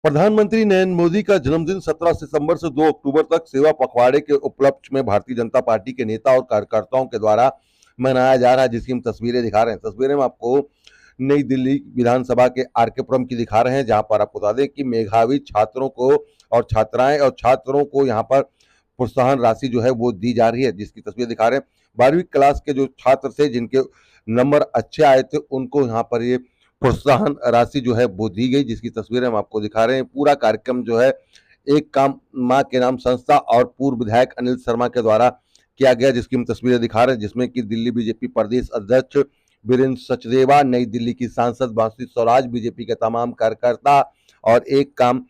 प्रधानमंत्री नरेंद्र मोदी का जन्मदिन 17 सितंबर से 2 अक्टूबर तक सेवा पखवाड़े के उपलक्ष्य में भारतीय जनता पार्टी के नेता और कार्यकर्ताओं के द्वारा मनाया जा रहा है, जिसकी हम तस्वीरें दिखा रहे हैं। तस्वीरें में आपको नई दिल्ली विधानसभा के आरके पुरम की दिखा रहे हैं, जहां पर आपको बता दें कि मेधावी छात्रों को और छात्राएं और छात्रों को यहां पर प्रोत्साहन राशि जो है वो दी जा रही है, जिसकी तस्वीर दिखा रहे हैं। 12वीं क्लास के जो छात्र थे, जिनके नंबर अच्छे आए थे, उनको यहाँ पर ये प्रोत्साहन राशि जो है वो दी गई, जिसकी तस्वीरें हम आपको दिखा रहे हैं। पूरा कार्यक्रम जो है एक काम माँ के नाम संस्था और पूर्व विधायक अनिल शर्मा के द्वारा किया गया, जिसकी हम तस्वीरें दिखा रहे हैं, जिसमें कि दिल्ली बीजेपी प्रदेश अध्यक्ष वीरेंद्र सचदेवा, नई दिल्ली की सांसद बांसुरी स्वराज, बीजेपी के तमाम कार्यकर्ता और एक काम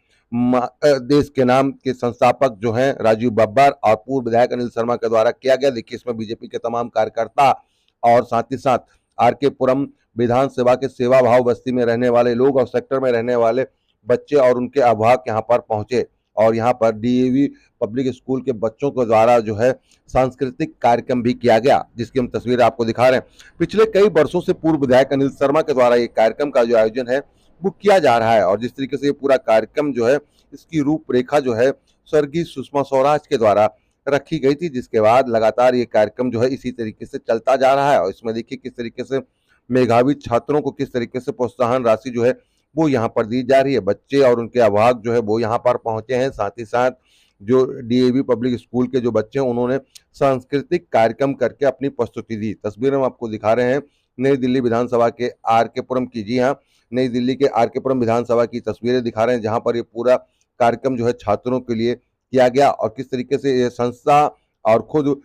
देश के नाम के संस्थापक जो हैं राजीव बब्बर और पूर्व विधायक अनिल शर्मा के द्वारा किया गया। देखिए, इसमें बीजेपी के तमाम कार्यकर्ता और साथ ही साथ आरके पुरम विधानसभा के सेवा भाव बस्ती में रहने वाले लोग और सेक्टर में रहने वाले बच्चे और उनके अभिभावक यहाँ पर पहुंचे और यहाँ पर डीएवी पब्लिक स्कूल के बच्चों के द्वारा जो है सांस्कृतिक कार्यक्रम भी किया गया, जिसकी हम तस्वीरें आपको दिखा रहे हैं। पिछले कई वर्षों से पूर्व विधायक अनिल शर्मा के द्वारा ये कार्यक्रम का जो आयोजन है वो किया जा रहा है और जिस तरीके से ये पूरा कार्यक्रम जो है इसकी रूपरेखा जो है स्वर्गीय सुषमा स्वराज के द्वारा रखी गई थी, जिसके बाद लगातार ये कार्यक्रम जो है इसी तरीके से चलता जा रहा है। और इसमें देखिए किस तरीके से मेधावी छात्रों को किस तरीके से प्रोत्साहन राशि जो है वो यहाँ पर दी जा रही है। बच्चे और उनके अभिभावक जो है वो यहाँ पर पहुंचे हैं। साथ ही साथ जो डीएवी पब्लिक स्कूल के जो बच्चे हैं उन्होंने सांस्कृतिक कार्यक्रम करके अपनी प्रस्तुति दी। तस्वीरें हम आपको दिखा रहे हैं नई दिल्ली विधानसभा के आरके पुरम की। जी हाँ, नई दिल्ली के आरके पुरम विधानसभा की तस्वीरें दिखा रहे हैं, जहाँ पर ये पूरा कार्यक्रम जो है छात्रों के लिए किया गया और किस तरीके से ये संस्था और खुद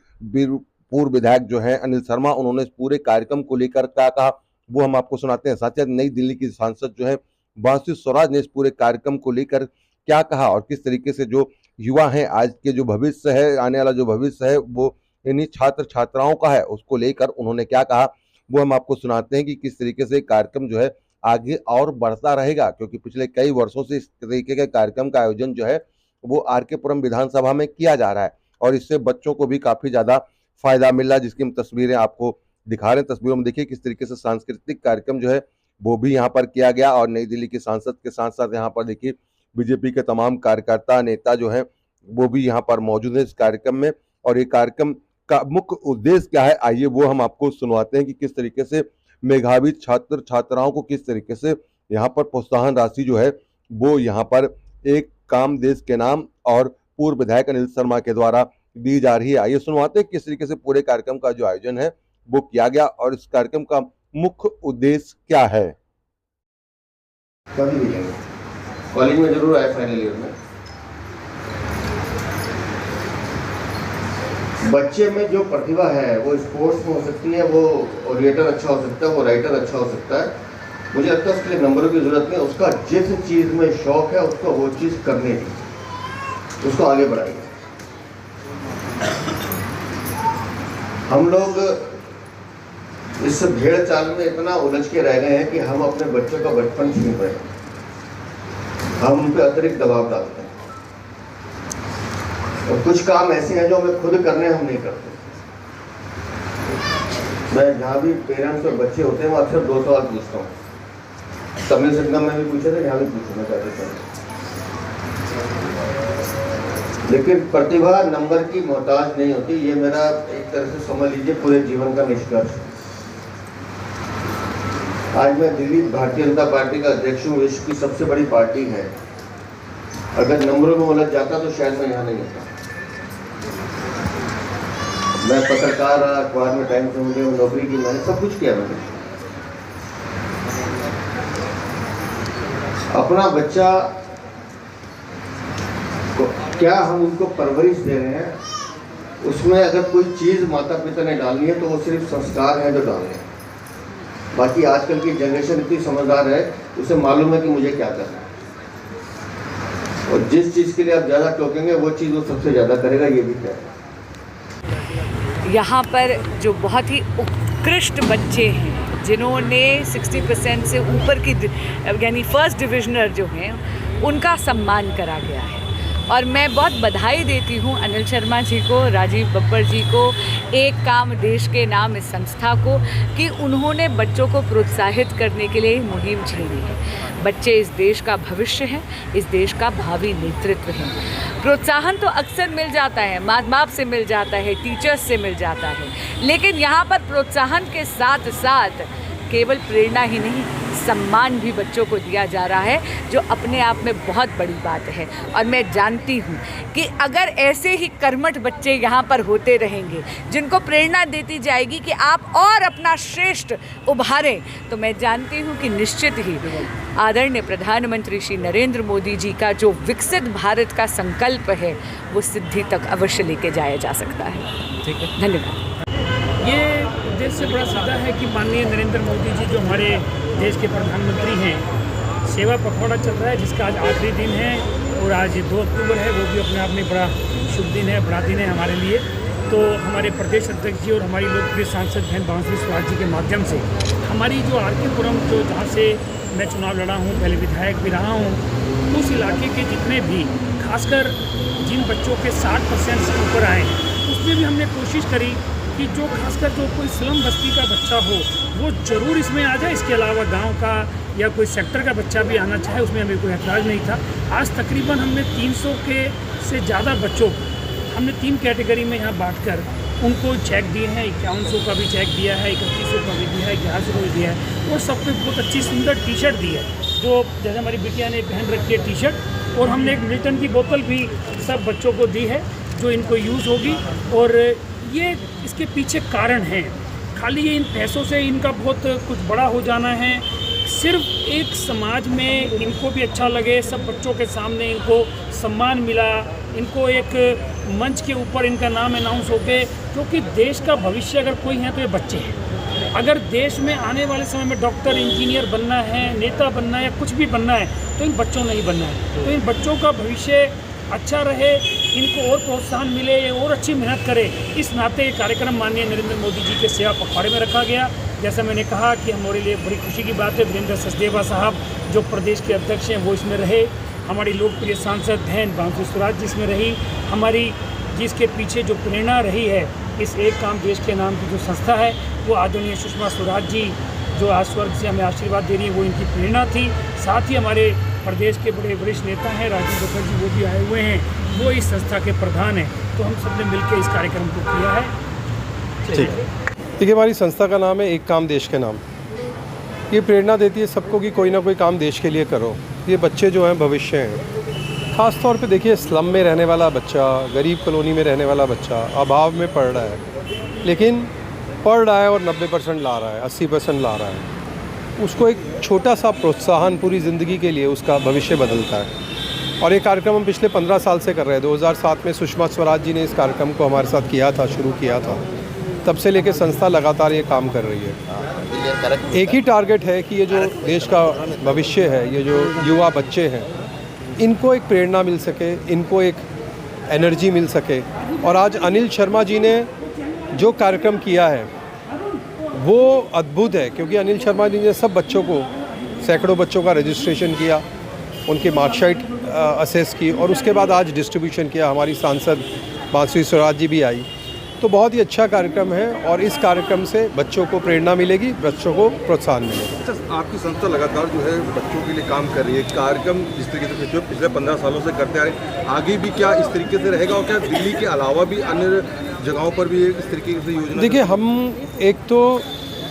पूर्व विधायक जो है अनिल शर्मा, उन्होंने इस पूरे कार्यक्रम को लेकर क्या कहा वो हम आपको सुनाते हैं। साथ ही नई दिल्ली की सांसद जो है बांसुरी स्वराज ने इस पूरे कार्यक्रम को लेकर क्या कहा और किस तरीके से जो युवा हैं, आज के जो भविष्य है, आने वाला जो भविष्य है वो इन्हीं छात्र छात्राओं का है, उसको लेकर उन्होंने क्या कहा वो हम आपको सुनाते हैं कि किस तरीके से कार्यक्रम जो है आगे और बढ़ता रहेगा, क्योंकि पिछले कई वर्षों से इस तरीके के कार्यक्रम का आयोजन जो है वो आरके पुरम विधानसभा में किया जा रहा है और इससे बच्चों को भी काफी ज्यादा फायदा मिल रहा है, जिसकी हम तस्वीरें आपको दिखा रहे हैं। तस्वीरों में देखिए किस तरीके से सांस्कृतिक कार्यक्रम जो है वो भी यहाँ पर किया गया और नई दिल्ली की सांसद के साथ साथ यहाँ पर देखिए बीजेपी के तमाम कार्यकर्ता नेता जो है वो भी यहाँ पर मौजूद है इस कार्यक्रम में। और ये कार्यक्रम का मुख्य उद्देश्य क्या है, आइए वो हम आपको सुनवाते हैं कि किस तरीके से मेधावी छात्र छात्राओं को किस तरीके से यहाँ पर प्रोत्साहन राशि जो है वो यहाँ पर एक काम देश के नाम और पूर्व विधायक अनिल शर्मा के द्वारा दी जा रही है। आइए सुनवाते हैं किस तरीके से पूरे कार्यक्रम का जो आयोजन है वो किया गया और इस कार्यक्रम का मुख्य उद्देश्य क्या है। कभी भी नहीं, कॉलेज में जरूर आए फाइनल ईयर में। बच्चे में जो प्रतिभा है वो स्पोर्ट्स में हो सकती है, वो ओरिएटर अच्छा हो सकता है, वो राइटर अच्छा हो सकता है। मुझे लगता है उसके लिए नंबरों की जरूरत नहीं, उसका जिस चीज़ में शौक है उसको वो चीज़ करने की, उसको आगे बढ़ाइए। हम लोग इस भेड़ चाल में इतना उलझ के रह गए हैं कि हम अपने बच्चों का बचपन छीन रहे हैं, हम उन पर अतिरिक्त दबाव डालते हैं और कुछ काम ऐसे हैं जो हमें खुद करने हम नहीं करते। मैं जहाँ भी पेरेंट्स और बच्चे होते हैं वहाँ अक्सर 2 सवाल पूछता हूँ। तमिल संगम में भी पूछे थे, यहाँ भी पूछना चाहते थे। लेकिन प्रतिभा नंबर की मोहताज नहीं होती, ये मेरा एक तरह से समझ लीजिए पूरे जीवन का निष्कर्ष। आज मैं दिल्ली भारतीय जनता पार्टी का अध्यक्ष हूँ, विश्व की सबसे बड़ी पार्टी है। अगर नंबरों में उलझ जाता तो शायद मैं यहाँ नहीं होता। मैं पत्रकार रहा, अखबार में टाइम से मुझे नौकरी की, मैंने सब कुछ किया। मैंने अपना बच्चा को क्या हम उनको परवरिश दे रहे हैं, उसमें अगर कोई चीज़ माता पिता ने डालनी है तो वो सिर्फ संस्कार है जो डालने हैं। बाकी आजकल की जनरेशन इतनी समझदार है, उसे मालूम है कि मुझे क्या करना है और जिस चीज़ के लिए आप ज़्यादा टोकेंगे वो चीज़ वो सबसे ज़्यादा करेगा, ये भी क्या है। यहाँ पर जो बहुत ही उत्कृष्ट बच्चे हैं जिन्होंने 60% से ऊपर की यानी फर्स्ट डिविजनर जो हैं उनका सम्मान करा गया है। और मैं बहुत बधाई देती हूँ अनिल शर्मा जी को, राजीव बब्बर जी को, एक काम देश के नाम इस संस्था को, कि उन्होंने बच्चों को प्रोत्साहित करने के लिए मुहिम छेड़ी है। बच्चे इस देश का भविष्य हैं, इस देश का भावी नेतृत्व है। प्रोत्साहन तो अक्सर मिल जाता है, माँ बाप से मिल जाता है, टीचर्स से मिल जाता है, लेकिन यहाँ पर प्रोत्साहन के साथ साथ केवल प्रेरणा ही नहीं, सम्मान भी बच्चों को दिया जा रहा है, जो अपने आप में बहुत बड़ी बात है। और मैं जानती हूँ कि अगर ऐसे ही कर्मठ बच्चे यहाँ पर होते रहेंगे, जिनको प्रेरणा देती जाएगी कि आप और अपना श्रेष्ठ उभारें, तो मैं जानती हूँ कि निश्चित ही आदरणीय प्रधानमंत्री श्री नरेंद्र मोदी जी का जो विकसित भारत का संकल्प है, वो सिद्धि तक अवश्य लेके जाया जा सकता है। ठीक है, धन्यवाद। ये उद्देश्य बड़ा सीधा है कि माननीय नरेंद्र मोदी जी जो हमारे देश के प्रधानमंत्री हैं, सेवा पखवाड़ा चल रहा है जिसका आज आखिरी दिन है और आज 2 अक्टूबर है, वो भी अपने आप में बड़ा शुभ दिन है, बड़ा दिन है हमारे लिए। तो हमारे प्रदेश अध्यक्ष जी और हमारी लोकप्रिय सांसद बहन बांसुरी स्वराज जी के माध्यम से हमारी जो आर.के. पुरम, जो जहाँ से मैं चुनाव लड़ा हूँ, पहले विधायक भी रहा हूँ, उस इलाके के जितने भी खासकर जिन बच्चों के 60% से ऊपर आए हैं, उसमें भी हमने कोशिश करी कि जो खासकर जो कोई स्लम बस्ती का बच्चा हो वो ज़रूर इसमें आ जाए। इसके अलावा गांव का या कोई सेक्टर का बच्चा भी आना चाहे, उसमें हमें कोई ऐतराज़ नहीं था। आज तकरीबन हमने 300 के से ज़्यादा बच्चों को हमने 3 कैटेगरी में यहाँ बांटकर उनको चेक दिए हैं। 5100 का भी चेक दिया है, 3100 का भी दिया है, 1100 का भी दिया है, और सबको बहुत अच्छी सुंदर टी शर्ट दी है, जो जैसे हमारी बिटिया ने पहन रखी है टी शर्ट, और हमने एक मिल्टन की बोतल भी सब बच्चों को दी है जो इनको यूज़ होगी। और ये इसके पीछे कारण हैं, खाली ये इन पैसों से इनका बहुत कुछ बड़ा हो जाना है, सिर्फ एक समाज में इनको भी अच्छा लगे, सब बच्चों के सामने इनको सम्मान मिला, इनको एक मंच के ऊपर इनका नाम अनाउंस हो गए, क्योंकि देश का भविष्य अगर कोई है तो ये बच्चे हैं। अगर देश में आने वाले समय में डॉक्टर, इंजीनियर बनना है, नेता बनना है या कुछ भी बनना है, तो इन बच्चों ने ही बनना है। तो इन बच्चों का भविष्य अच्छा रहे, इनको और प्रोत्साहन मिले, ये और अच्छी मेहनत करे, इस नाते ये कार्यक्रम माननीय नरेंद्र मोदी जी के सेवा पखवाड़े में रखा गया। जैसा मैंने कहा कि हमारे लिए बड़ी खुशी की बात है, वीरेंद्र सचदेवा साहब जो प्रदेश के अध्यक्ष हैं वो इसमें रहे, हमारी लोकप्रिय सांसद बहन बांसुरी स्वराज जी इसमें रही, हमारी जिसके पीछे जो प्रेरणा रही है इस एक काम देश के नाम की जो संस्था है, वो आदरणीय सुषमा स्वराज जी जो आज स्वर्ग से हमें आशीर्वाद दे रही है, वो इनकी प्रेरणा थी। साथ ही हमारे प्रदेश के बड़े वरिष्ठ नेता हैं राजीव बब्बर जी, वो भी आए हुए हैं, वो इस संस्था के प्रधान हैं। तो हम सब ने मिलकर इस कार्यक्रम को किया है। ठीक है, देखिए हमारी संस्था का नाम है एक काम देश के नाम। ये प्रेरणा देती है सबको कि कोई ना कोई काम देश के लिए करो। ये बच्चे जो हैं भविष्य हैं। ख़ास तौर पे देखिए स्लम में रहने वाला बच्चा, गरीब कॉलोनी में रहने वाला बच्चा अभाव में पढ़ रहा है, लेकिन पढ़ रहा है और 90% ला रहा है, 80% ला रहा है। उसको एक छोटा सा प्रोत्साहन पूरी ज़िंदगी के लिए उसका भविष्य बदलता है। और ये कार्यक्रम हम पिछले 15 साल से कर रहे हैं। 2007 में सुषमा स्वराज जी ने इस कार्यक्रम को हमारे साथ किया था, शुरू किया था। तब से लेकर संस्था लगातार ये काम कर रही है। एक ही टारगेट है कि ये जो देश का भविष्य है, ये जो युवा बच्चे हैं, इनको एक प्रेरणा मिल सके, इनको एक एनर्जी मिल सके। और आज अनिल शर्मा जी ने जो कार्यक्रम किया है वो अद्भुत है, क्योंकि अनिल शर्मा जी ने सब बच्चों को, सैकड़ों बच्चों का रजिस्ट्रेशन किया, उनकी मार्कशीट असेस की और उसके बाद आज डिस्ट्रीब्यूशन किया। हमारी सांसद बांसुरी स्वराज जी भी आई। तो बहुत ही अच्छा कार्यक्रम है और इस कार्यक्रम से बच्चों को प्रेरणा मिलेगी, बच्चों को प्रोत्साहन मिलेगा। आपकी संस्था लगातार जो है बच्चों के लिए काम कर रही है, कार्यक्रम जिस तरीके से जो पिछले 15 सालों से करते आ रहे हैं, आगे भी क्या इस तरीके से रहेगा और क्या दिल्ली के अलावा भी अन्य जगहों पर भी इस तरीके से योजना? देखिए, हम एक तो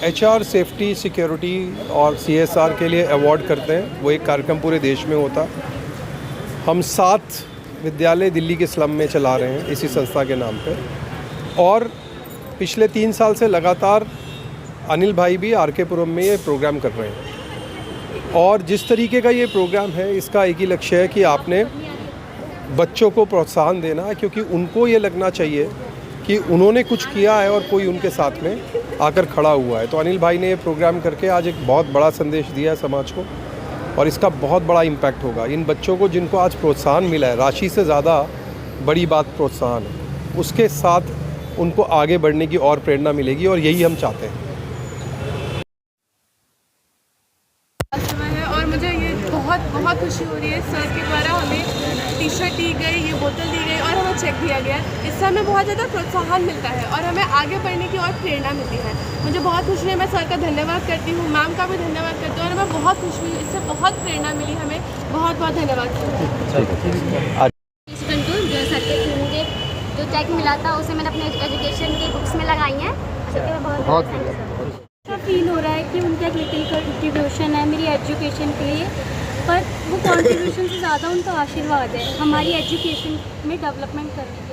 HR, सेफ्टी, सिक्योरिटी और CSR के लिए अवार्ड करते हैं। वो एक कार्यक्रम पूरे देश में होता है। हम 7 विद्यालय दिल्ली के स्लम में चला रहे हैं इसी संस्था के नाम पे, और पिछले 3 साल से लगातार अनिल भाई भी आर.के. पुरम में ये प्रोग्राम कर रहे हैं। और जिस तरीके का ये प्रोग्राम है, इसका एक ही लक्ष्य है कि आपने बच्चों को प्रोत्साहन देना है, क्योंकि उनको ये लगना चाहिए कि उन्होंने कुछ किया है और कोई उनके साथ में आकर खड़ा हुआ है। तो अनिल भाई ने ये प्रोग्राम करके आज एक बहुत बड़ा संदेश दिया है समाज को, और इसका बहुत बड़ा इम्पैक्ट होगा। इन बच्चों को जिनको आज प्रोत्साहन मिला है, राशि से ज़्यादा बड़ी बात प्रोत्साहन है, उसके साथ उनको आगे बढ़ने की और प्रेरणा मिलेगी, और यही हम चाहते हैं। और मुझे ये बहुत खुशी हो रही है, सर के द्वारा हमें टी शर्ट दी गई, ये रख दिया गया, इससे हमें बहुत ज़्यादा प्रोत्साहन मिलता है और हमें आगे बढ़ने की और प्रेरणा मिलती है। मुझे बहुत खुशी है, मैं सर का धन्यवाद करती हूँ, मैम का भी धन्यवाद करती हूँ और मैं बहुत खुश हुई, इससे बहुत प्रेरणा मिली हमें। बहुत बहुत धन्यवाद स्टूडेंट हूँ जो सर के थ्रू मुझे जो चेक मिला था उसे मैंने अपने एजुकेशन की बुक्स में लगाई हैं। बहुत अच्छा फील हो रहा है कि उनका एक लिटिल कंट्रीब्यूशन है मेरी एजुकेशन के लिए, पर वो कंट्रीब्यूशन से ज़्यादा उनका आशीर्वाद है हमारी एजुकेशन में डेवलपमेंट करने।